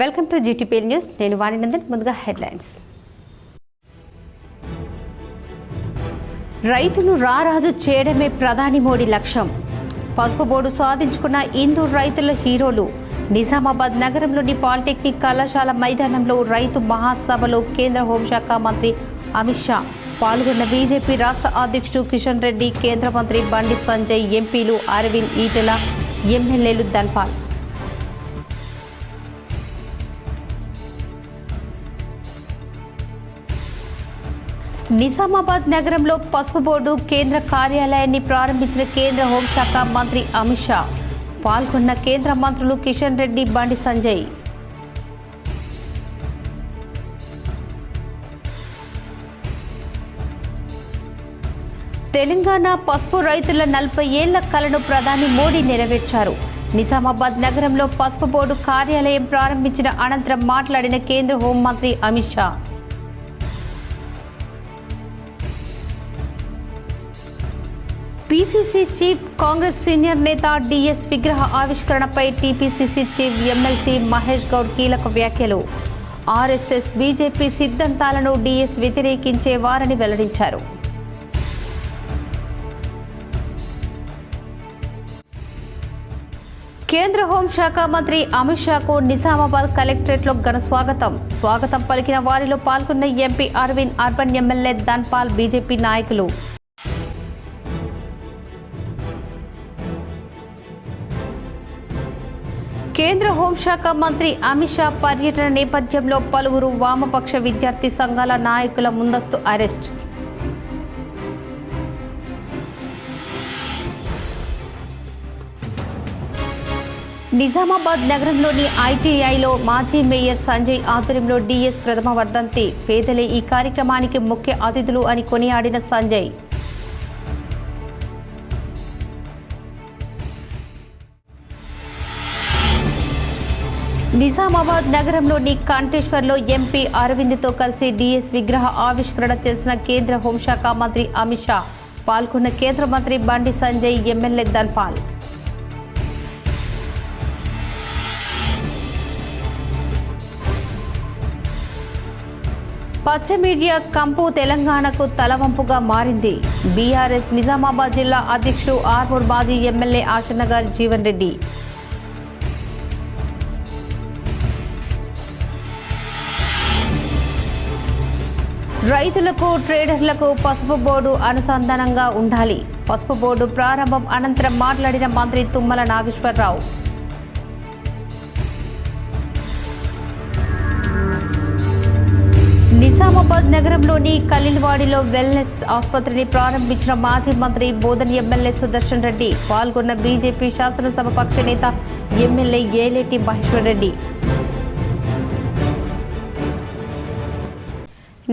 Welcome to GTP news. నేను వాణినందన్. ముందుగా headlines. రైతును రారాజు చేయడమే ప్రధాని మోడీ లక్ష్యం. పసుపు బోర్డు సాధించుకున్న ఇందూరు రైతుల హీరోలు. నిజామాబాద్ నగరంలోని పాలిటెక్నిక్ కళాశాల మైదానంలో రైతు మహాసభలో కేంద్ర హోంశాఖ మంత్రి అమిత్ షా పాల్గొన్న బీజేపీ రాష్ట్ర అధ్యక్షుడు కిషన్ రెడ్డి, కేంద్ర మంత్రి బండి సంజయ్, ఎంపీలు అరవింద్ ఈటెల, ఎమ్మెల్యేలు ధన్పాల్. నిజామాబాద్ నగరంలో పసుపు బోర్డు కేంద్ర కార్యాలయాన్ని ప్రారంభించిన కేంద్ర హోంశాఖ మంత్రి అమిత్ షా పాల్గొన్న కేంద్ర మంత్రులు కిషన్ రెడ్డి, బండి సంజయ్. తెలంగాణ పసుపు రైతుల 40 ఏళ్ల కలను ప్రధాని మోడీ నెరవేర్చారు. నిజామాబాద్ నగరంలో పసుపు బోర్డు కార్యాలయం ప్రారంభించిన అనంతరం మాట్లాడిన కేంద్ర హోంమంత్రి Amit Shah PCC chief Congress senior నేత డిఎస్ విగ్రహ ఆవిష్కరణపై TPCC chief MLC Mahesh Goud కీలక వ్యాఖ్యలు. ఆర్ఎస్ఎస్, బీజేపీ సిద్ధాంతాలను డిఎస్ వ్యతిరేకించేవారని వెల్లడించారు. కేంద్ర హోంశాఖ మంత్రి అమిత్ షాకు నిజామాబాద్ కలెక్టరేట్లో ఘన స్వాగతం పలికిన వారిలో పాల్గొన్న MP Arvind, urban MLA Dhanpal, BJP నాయకులు. కేంద్ర హోంశాఖ మంత్రి అమిత్ షా పర్యటన నేపథ్యంలో పలువురు వామపక్ష విద్యార్థి సంఘాల నాయకుల ముందస్తు అరెస్ట్. నిజామాబాద్ నగరంలోని ఐటీఐలో మాజీ మేయర్ సంజయ్ ఆధ్వర్యంలో డిఎస్ ప్రథమ వర్ధంతి. పేదలే ఈ కార్యక్రమానికి ముఖ్య అతిథులు అని కొనియాడిన సంజయ్. నిజామాబాద్ నగరంలోని కంటేశ్వర్లో ఎంపీ అరవింద్తో కలిసి డిఎస్ విగ్రహ ఆవిష్కరణ చేసిన కేంద్ర హోంశాఖ మంత్రి అమిత్ షా పాల్గొన్న కేంద్ర మంత్రి బండి సంజయ్, ఎమ్మెల్యే ధన్పాల్. పచ్చ మీడియా కంపు తెలంగాణకు తలవంపుగా మారింది. బీఆర్ఎస్ నిజామాబాద్ జిల్లా అధ్యక్షుడు ఆర్మూర్ మాజీ ఎమ్మెల్యే ఆశనగర్ జీవన్ రెడ్డి. రైతులకు, ట్రేడర్లకు పసుపు బోర్డు అనుసంధానంగా ఉండాలి. పసుపు బోర్డు ప్రారంభం అనంతరం మాట్లాడిన మంత్రి తుమ్మల నాగేశ్వరరావు. నిజామాబాద్ నగరంలోని ఖలీల్వాడిలో వెల్నెస్ ఆసుపత్రిని ప్రారంభించిన మాజీ మంత్రి బోధన్, ఎమ్మెల్యే సుదర్శన్ రెడ్డి. పాల్గొన్న బీజేపీ శాసనసభ పక్ష నేత ఎమ్మెల్యే ఏలేటి మహేశ్వర్ రెడ్డి.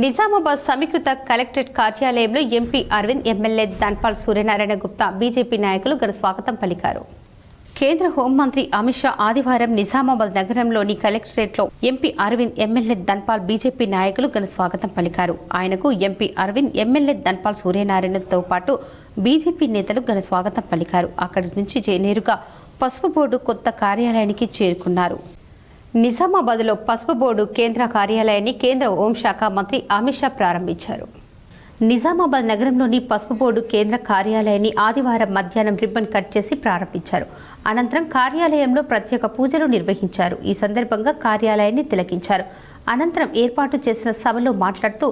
నిజామాబాద్ సమీకృత కలెక్టరేట్ కార్యాలయంలో MP Arvind, MLA Dhanpal, Suryanarayana Gupta, BJP నాయకులు ఘన స్వాగతం పలికారు. కేంద్ర హోంమంత్రి అమిత్ షా ఆదివారం నిజామాబాద్ నగరంలోని కలెక్టరేట్లో MP Arvind, MLA Dhanpal, BJP నాయకులు ఘన స్వాగతం పలికారు. ఆయనకు ఎంపీ అరవింద్, ఎమ్మెల్యే ధన్పాల్, సూర్యనారాయణతో పాటు బీజేపీ నేతలు ఘన స్వాగతం పలికారు. అక్కడి నుంచి నేరుగా పసుపు బోర్డు కొత్త కార్యాలయానికి చేరుకున్నారు. నిజామాబాద్లో పసుపు బోర్డు కేంద్ర కార్యాలయాన్ని కేంద్ర హోంశాఖ మంత్రి అమిత్ షా ప్రారంభించారు. నిజామాబాద్ నగరంలోని పసుపు బోర్డు కేంద్ర కార్యాలయాన్ని ఆదివారం మధ్యాహ్నం రిబ్బన్ కట్ చేసి ప్రారంభించారు. అనంతరం కార్యాలయంలో ప్రత్యేక పూజలు నిర్వహించారు. ఈ సందర్భంగా కార్యాలయాన్ని తిలకించారు. అనంతరం ఏర్పాటు చేసిన సభలో మాట్లాడుతూ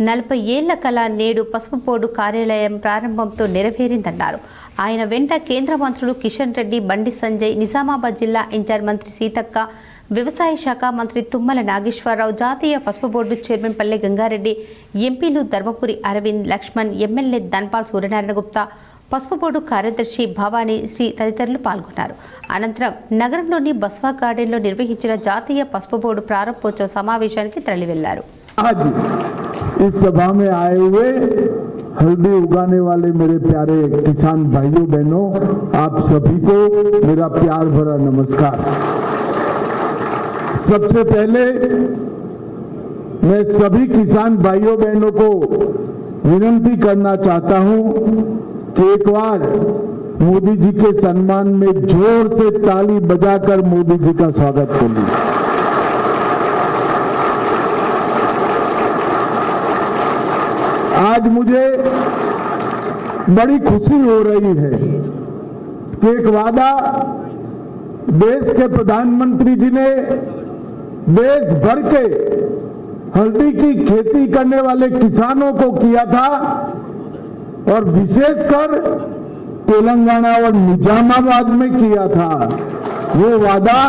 40 ఏళ్ల కల నేడు పసుపు బోర్డు కార్యాలయం ప్రారంభంతో నెరవేరిందన్నారు. ఆయన వెంట కేంద్ర మంత్రులు కిషన్ రెడ్డి, బండి సంజయ్, నిజామాబాద్ జిల్లా ఇన్ఛార్జ్ మంత్రి సీతక్క, వ్యవసాయ శాఖ మంత్రి తుమ్మల నాగేశ్వరరావు, జాతీయ పసుపు బోర్డు చైర్మన్ పల్లె గంగారెడ్డి, ఎంపీలు ధర్మపురి అరవింద్, లక్ష్మణ్, ఎమ్మెల్యే ధన్పాల్, సూర్యనారాయణ గుప్తా, పసుపు బోర్డు కార్యదర్శి భవానీ శ్రీ తదితరులు పాల్గొన్నారు. అనంతరం నగరంలోని బస్వా గార్డెన్లో నిర్వహించిన జాతీయ పసుపు బోర్డు ప్రారంభోత్సవ సమావేశానికి తరలివెళ్లారు. हल्दी उगाने वाले मेरे प्यारे किसान भाइयों बहनों, आप सभी को मेरा प्यार भरा नमस्कार। सबसे पहले मैं सभी किसान भाइयों बहनों को विनती करना चाहता हूं कि एक बार मोदी जी के सम्मान में जोर से ताली बजाकर मोदी जी का स्वागत करिए। आज मुझे बड़ी खुशी हो रही है कि एक वादा देश के प्रधानमंत्री जी ने देश भर के हल्दी की खेती करने वाले किसानों को किया था और विशेषकर तेलंगाना और निजामाबाद में किया था। वो वादा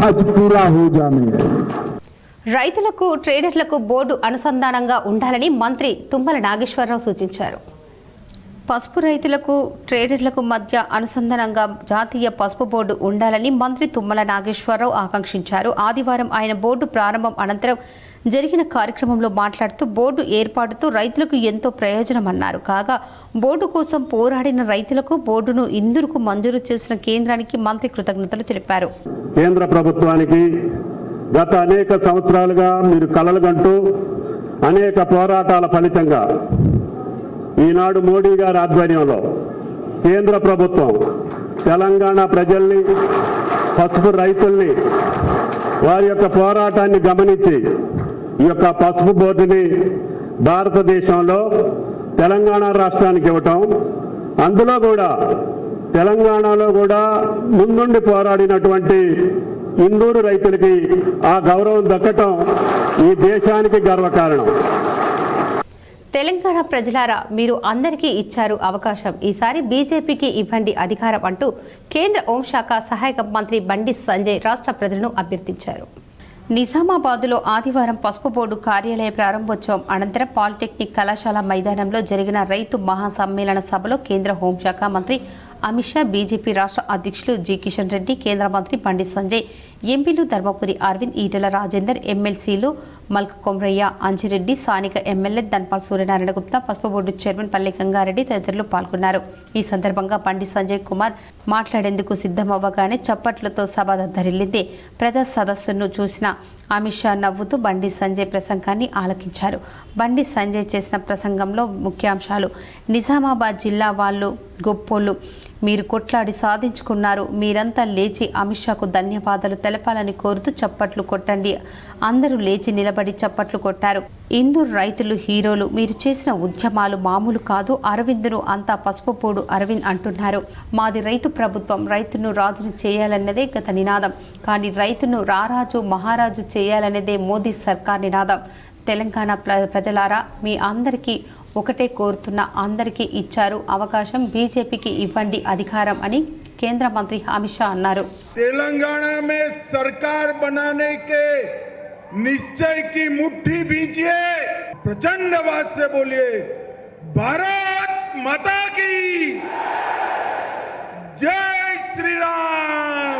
आज पूरा हो जाने है। రైతులకు ట్రేడర్లకు బోర్డు అనుసంధానంగా ఉండాలని మంత్రి తుమ్మల నాగేశ్వరరావు సూచించారు. పసుపు రైతులకు ట్రేడర్లకు మధ్య అనుసంధానంగా జాతీయ పసుపు బోర్డు ఉండాలని మంత్రి తుమ్మల నాగేశ్వరరావు ఆకాంక్షించారు. ఆదివారం ఆయన బోర్డు ప్రారంభం అనంతరం జరిగిన కార్యక్రమంలో మాట్లాడుతూ బోర్డు ఏర్పాటుతో రైతులకు ఎంతో ప్రయోజనమన్నారు. కాగా బోర్డు కోసం పోరాడిన రైతులకు బోర్డును ఇందూరుకు మంజూరు చేసిన కేంద్రానికి మంత్రి కృతజ్ఞతలు తెలిపారు. కేంద్ర ప్రభుత్వానికి గత అనేక సంవత్సరాలుగా మీరు కలలుగంటూ అనేక పోరాటాల ఫలితంగా ఈనాడు మోడీ గారి ఆధ్వర్యంలో కేంద్ర ప్రభుత్వం తెలంగాణ ప్రజల్ని, పసుపు రైతుల్ని వారి యొక్క పోరాటాన్ని గమనించి ఈ యొక్క పసుపు బోర్డుని భారతదేశంలో తెలంగాణ రాష్ట్రానికి ఇవ్వటం, అందులో కూడా తెలంగాణలో కూడా ముందుండి పోరాడినటువంటి ఇందూరు రైతులకి ఆ గౌరవం దక్కటం ఈ దేశానికి గర్వకారణం. తెలంగాణ ప్రజలారా, మీరు అందరికీ ఇచ్చారు అవకాశం, ఈసారి బీజేపీకి ఇవ్వండి అధికారం అంటూ కేంద్ర హోంశాఖ సహాయక మంత్రి బండి సంజయ్ రాష్ట్ర ప్రజలను అభ్యర్థించారు. నిజామాబాద్లో ఆదివారం పసుపు బోర్డు కార్యాలయ ప్రారంభోత్సవం అనంతరం పాలిటెక్నిక్ కళాశాల మైదానంలో జరిగిన రైతు మహాసమ్మేళన సభలో కేంద్ర హోంశాఖ మంత్రి అమిత్ షా, బీజేపీ రాష్ట్ర అధ్యక్షులు జి కిషన్ రెడ్డి, కేంద్ర మంత్రి బండి సంజయ్, ఎంపీలు ధర్మపురి అరవింద్, ఈటెల రాజేందర్, ఎమ్మెల్సీలు మల్క కొమరయ్య, అంజిరెడ్డి, స్థానిక ఎమ్మెల్యే ధన్పాల్ సూర్యనారాయణ గుప్తా, పసుపు బోర్డు చైర్మన్ పల్లె గంగారెడ్డి తదితరులు పాల్గొన్నారు. ఈ సందర్భంగా బండి సంజయ్ కుమార్ మాట్లాడేందుకు సిద్ధమవ్వగానే చప్పట్లతో సభ దద్దరిల్లింది. ప్రజా సదస్సును చూసిన అమిత్ షా నవ్వుతూ బండి సంజయ్ ప్రసంగాన్ని ఆలకించారు. బండి సంజయ్ చేసిన ప్రసంగంలో ముఖ్యాంశాలు: నిజామాబాద్ జిల్లా వాళ్ళు గొప్పోళ్ళు, మీరు కొట్లాడి సాధించుకున్నారు, మీరంతా లేచి అమిత్ షాకు ధన్యవాదాలు తెలపాలని కోరుతూ చప్పట్లు కొట్టండి. అందరూ లేచి నిలబడి చప్పట్లు కొట్టారు. ఇందూరు రైతులు హీరోలు, మీరు చేసిన ఉద్యమాలు మామూలు కాదు. అరవింద్ను అంతా పసుపు పోడు అరవింద్ అంటున్నారు. మాది రైతు ప్రభుత్వం, రైతును రాజును చేయాలన్నదే గత నినాదం. కానీ రైతును రారాజు మహారాజు చేయాలన్నదే మోదీ సర్కార్ నినాదం. తెలంగాణ ప్రజలారా, మీ అందరికీ ఒకటే కోరుతున్న, అందరికీ ఇచ్చారు అవకాశం, బీజేపీకి ఇవ్వండి అధికారం అని కేంద్ర మంత్రి అమిత్ షా అన్నారు. तेलंगाना में सरकार बनाने के निश्चय की मुट्ठी भींचिए, प्रचंड आवाज से बोलिए, भारत माता की जय श्री राम।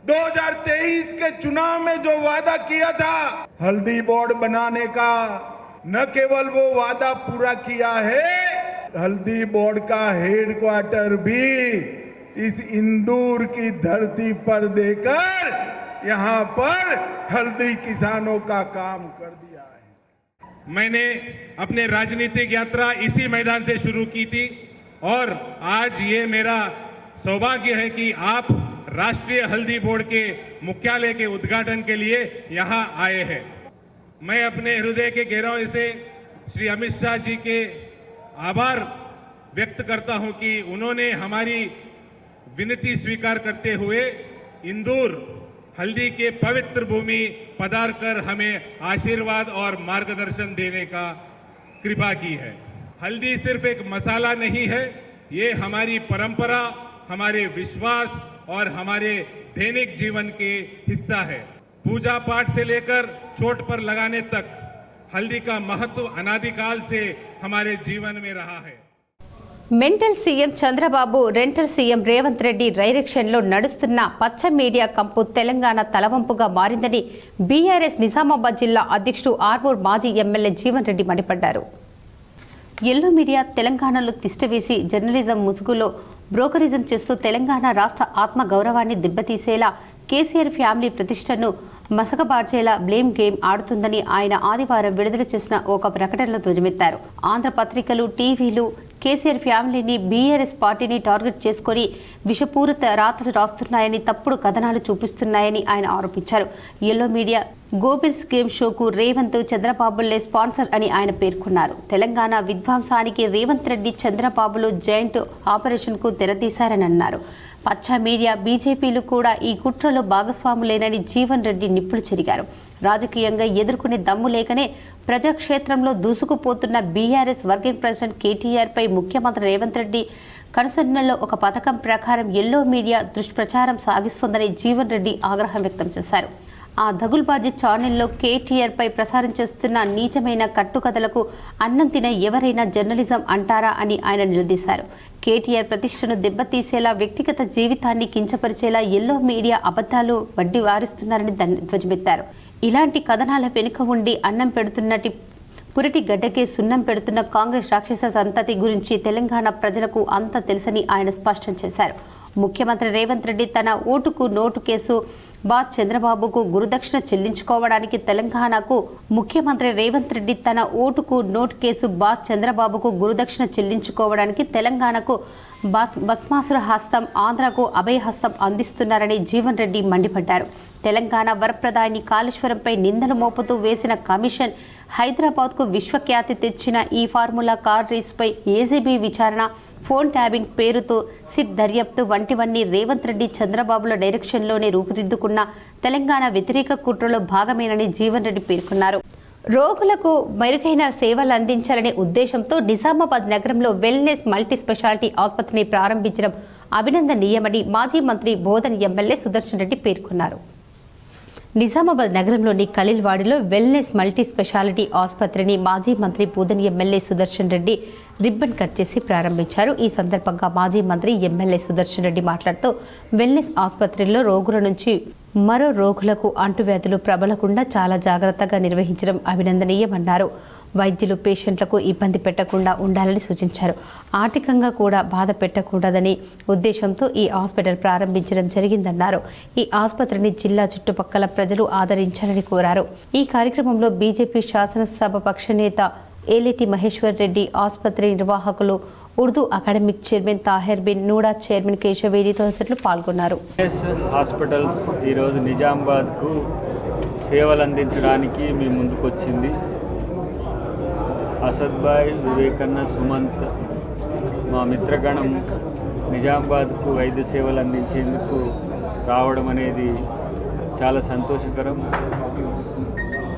2023 के चुनाव में जो वादा किया था हल्दी बोर्ड बनाने का, न केवल वो वादा पूरा किया है, हल्दी बोर्ड का हेडक्वार्टर भी इस इंदूर की धरती पर देकर यहाँ पर हल्दी किसानों का काम कर दिया है। मैंने अपने राजनीतिक यात्रा इसी मैदान से शुरू की थी और आज ये मेरा सौभाग्य है कि आप राष्ट्रीय हल्दी बोर्ड के मुख्यालय के उद्घाटन के लिए यहाँ आए हैं। मैं अपने हृदय के गहराई से श्री अमित शाह जी के आभार व्यक्त करता हूं कि उन्होंने हमारी विनती स्वीकार करते हुए इंदूर हल्दी के पवित्र भूमि पधार कर हमें आशीर्वाद और मार्गदर्शन देने का कृपा की है। हल्दी सिर्फ एक मसाला नहीं है, ये हमारी परंपरा, हमारे विश्वास और हमारे दैनिक जीवन के हिस्सा है। पूजा पाठ से लेकर चोट पर लगाने तक हल्दी का महत्व अनादिकाल से हमारे जीवन में रहा है। Mental CM Chandrababu, rental CM Revanth Reddy డైరెక్షన్లో నడుస్తున్న పచ్చ మీడియా కంపు తెలంగాణ తలవంపుగా మారిందని బీఆర్ఎస్ నిజామాబాద్ జిల్లా అధ్యక్షుడు ఆర్మూర్ మాజీ ఎమ్మెల్యే జీవన్ రెడ్డి మండిపడ్డారు. ఎల్లో మీడియా తెలంగాణలో తిష్టవేసి జర్నలిజం ముసుగులో బ్రోకరిజం చేస్తూ తెలంగాణ రాష్ట్ర ఆత్మ గౌరవాన్ని దెబ్బతీసేలా, కేసీఆర్ ఫ్యామిలీ ప్రతిష్టను మసకబార్చేలా బ్లేమ్ గేమ్ ఆడుతుందని ఆయన ఆదివారం విడుదల చేసిన ఒక ప్రకటనలో ధ్వజమెత్తారు. ఆంధ్ర పత్రికలు, టీవీలు కేసీఆర్ ఫ్యామిలీని బీఆర్ఎస్ పార్టీని టార్గెట్ చేసుకొని విషపూరిత రాతలు రాస్తున్నాయని, తప్పుడు కథనాలు చూపిస్తున్నాయని ఆయన ఆరోపించారు. ఎల్లో మీడియా గోబెల్స్ గేమ్ షోకు రేవంత్ చంద్రబాబులే స్పాన్సర్ అని ఆయన పేర్కొన్నారు. తెలంగాణ విధ్వంసానికి రేవంత్ రెడ్డి చంద్రబాబులు జాయింట్ ఆపరేషన్కు తెరతీశారని అన్నారు. పచ్చ మీడియా బీజేపీలు కూడా ఈ కుట్రలో భాగస్వాములేనని జీవన్ రెడ్డి నిప్పులు చెరిగారు. రాజకీయంగా ఎదుర్కొనే దమ్ము లేకనే ప్రజాక్షేత్రంలో దూసుకుపోతున్న బీఆర్ఎస్ వర్కింగ్ ప్రెసిడెంట్ కేటీఆర్ పై ముఖ్యమంత్రి రేవంత్ రెడ్డి కనుసన్నల్లో ఒక పథకం ప్రకారం ఎల్లో మీడియా దుష్ప్రచారం సాగిస్తోందని జీవన్ రెడ్డి ఆగ్రహం వ్యక్తం చేశారు. ఆ దగుల్బాజీ ఛానల్లో కేటీఆర్ పై ప్రసారం చేస్తున్న నీచమైన కట్టుకథలకు అన్నం తినే ఎవరైనా జర్నలిజం అంటారా అని ఆయన నిలదీశారు. కేటీఆర్ ప్రతిష్టను దెబ్బతీసేలా, వ్యక్తిగత జీవితాన్ని కించపరిచేలా ఎల్లో మీడియా అబద్ధాలు వడ్డీ వారిస్తున్నారని ధ్వజమెత్తారు. ఇలాంటి కథనాల వెనుక ఉండి అన్నం పెడుతున్నటి పురిటి గడ్డకే సున్నం పెడుతున్న కాంగ్రెస్ రాక్షస సంతతి గురించి తెలంగాణ ప్రజలకు అంతా తెలుసని ఆయన స్పష్టం చేశారు. ముఖ్యమంత్రి రేవంత్ రెడ్డి తన ఓటుకు నోటు కేసు బాద్ చంద్రబాబుకు గురుదక్షిణ చెల్లించుకోవడానికి తెలంగాణకు ముఖ్యమంత్రి రేవంత్ రెడ్డి తన ఓటుకు నోటు కేసు బాద్ చంద్రబాబుకు గురుదక్షిణ చెల్లించుకోవడానికి తెలంగాణకు భస్మాసుర హస్తం, ఆంధ్రకు అభయహస్తం అందిస్తున్నారని జీవన్ రెడ్డి మండిపడ్డారు. తెలంగాణ వరప్రదాయిని కాళేశ్వరంపై నిందలు మోపుతూ వేసిన కమిషన్ హైదరాబాద్కు విశ్వఖ్యాతి తెచ్చిన ఈ ఫార్ములా కార్ రేసుపై ఏసీబీ విచారణ, ఫోన్ ట్యాబింగ్ పేరుతో సిట్ దర్యాప్తు వంటివన్నీ రేవంత్ రెడ్డి చంద్రబాబుల డైరెక్షన్లోనే రూపుదిద్దుకున్న తెలంగాణ వ్యతిరేక కుట్రలో భాగమేనని జీవన్ రెడ్డి పేర్కొన్నారు. రోగులకు మెరుగైన సేవలు అందించాలనే ఉద్దేశంతో నిజామాబాద్ నగరంలో వెల్నెస్ మల్టీ స్పెషాలిటీ ఆసుపత్రిని ప్రారంభించడం అభినందనీయమని మాజీ మంత్రి బోధన్ ఎమ్మెల్యే సుదర్శన్ రెడ్డి పేర్కొన్నారు. నిజామాబాద్ నగరంలోని ఖలీల్వాడిలో వెల్నెస్ మల్టీ స్పెషాలిటీ ఆసుపత్రిని మాజీ మంత్రి Bodhan MLA Sudarshan Reddy ribbon cut చేసి ప్రారంభించారు. ఈ సందర్భంగా మాజీ మంత్రి ఎమ్మెల్యే సుదర్శన్ రెడ్డి మాట్లాడుతూ వెల్నెస్ ఆసుపత్రిలో రోగుల నుంచి మరో రోగులకు అంటువ్యాధులు ప్రబలకుండా చాలా జాగ్రత్తగా నిర్వహించడం అభినందనీయమన్నారు. వైద్యులు పేషెంట్లకు ఇబ్బంది పెట్టకుండా ఉండాలని సూచించారు. ఆర్థికంగా కూడా బాధ పెట్టకూడదని ఉద్దేశంతో ఈ హాస్పిటల్ ప్రారంభించడం జరిగిందన్నారు. ఈ ఆసుపత్రిని జిల్లా చుట్టుపక్కల ప్రజలు ఆదరించాలని కోరారు. ఈ కార్యక్రమంలో బీజేపీ శాసనసభ పక్ష నేత ఏలేటి మహేశ్వర్ రెడ్డి, ఆసుపత్రి నిర్వాహకులు, Urdu academic chairman Taher Bin, NUDA chairman కేశవేడి తదితరులు పాల్గొన్నారు. హాస్పిటల్స్ ఈరోజు నిజామాబాద్కు సేవలు అందించడానికి మీ ముందుకు వచ్చింది. అసద్భాయ్, వివేకన్న, సుమంత్ మా మిత్రగణం నిజామాబాద్కు వైద్య సేవలు అందించేందుకు రావడం అనేది చాలా సంతోషకరం.